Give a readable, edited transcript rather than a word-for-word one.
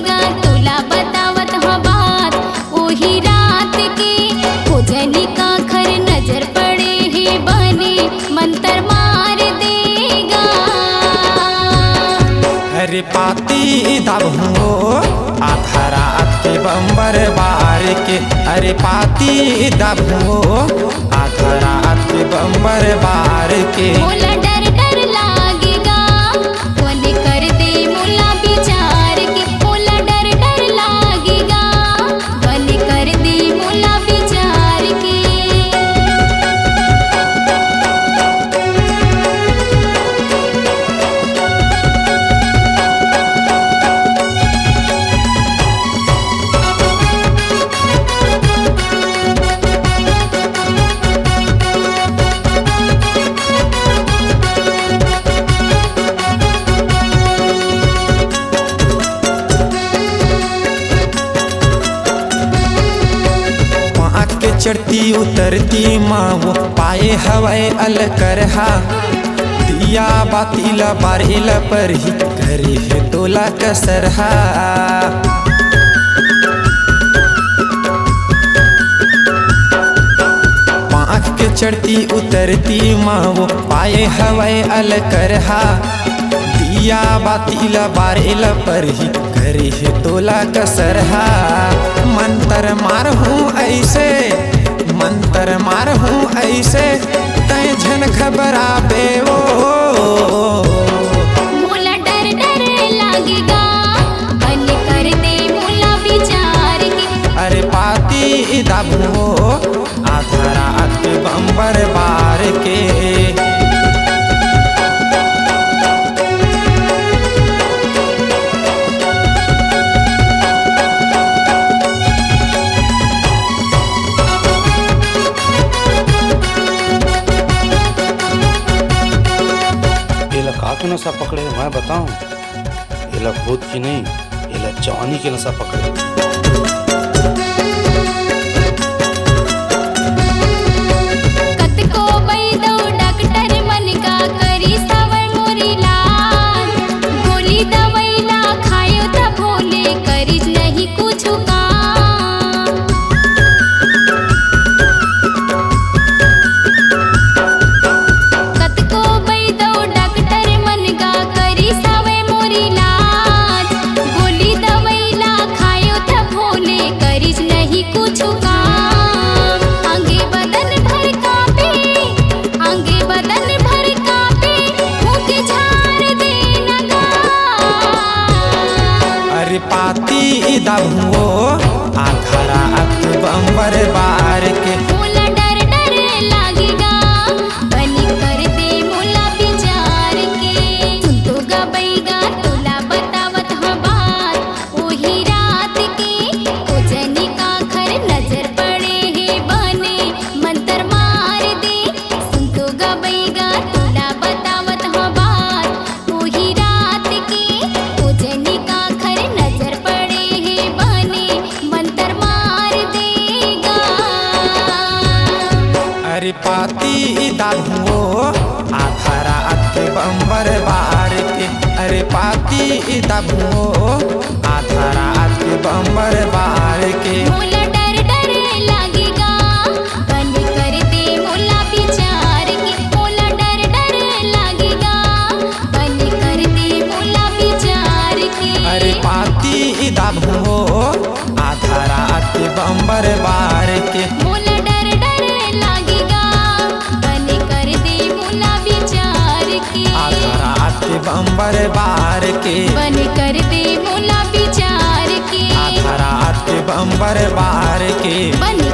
बैगा तोला बतावत ह बात ओही रात के खोजनी का खर नजर पड़े हे बने मंतर मार देगा। अरे पाती दबो आधा रात के बम्बर बार के, अरे पाती दबो आधा रात के बम्बर बार के। मोला डर डर लागेगा बोले कर दे मोला विचार के, मोला डर डर लागेगा बोले कर दे मोला विचार के। चढ़ती उतरती माँ वो पाए हवाए अल करहा, दिया बातीला बारेला पर ही करे है तोला कसरहा। पाँख के चढ़ती उतरती माँ वो पाए हवाए अल करहा, दिया बातीला बारेला पर ही करे है तोला कसरहा। मंतर मार हूँ ऐसे, मंतर मार हूँ ऐसे तय झन घबरा बे वो। मोला डर डर लागेगा बने कर दे मोला विचार के। अरे पाती दबो आधा रात के बम्बर बार के। काके नशा पकड़े मैं बताऊं, एला भूत की नहीं एला जवानी के नशा पकड़े। कतको बैदो डॉक्टर मन का करी सवर मोरी लाल, गोली दवाइला खायो त भोले करी नहीं कुछ काम। कतको बैदो डॉक्टर मन का करी सवे मोरी लाज, गोली दवाइला खायो त भोले करी नहीं कुछ काम। आगे बदन भर कांपे, आगे बदन भर कांपे मुख झाड़ देना का। अरे पाती दबो आधा रात के बम्बर बार के। मोला डर डर लागेगा बनी कर दे मोला विचार के। सुन तो गबैगा तोला बतावत ह बात ओही रात के खोजनी का खर नजर पड़े हे बने मंतर मार दे। सुन तो गबैगा तोला बतावत ह बात ओही रात के खोजनी का खर नजर पड़े हे बने मंतर मार देगा। अरे पाती दबो आधा रात के बम्बर बार के, अरे पाती दबो आधा रात के बम्बर बार के। मोला डर डर लागेगा बने कर दे मोला विचार के, मोला डर डर लागेगा बने कर दे मोला विचार के। अरे पाती दबो आधा रात के बम्बर बार के। मोला डर डर लागेगा बने कर दे मोला विचार के। आधा रात के बम्बर बार के, बने कर दे मोला विचार के। आधा रात के बम्बर बार के। बने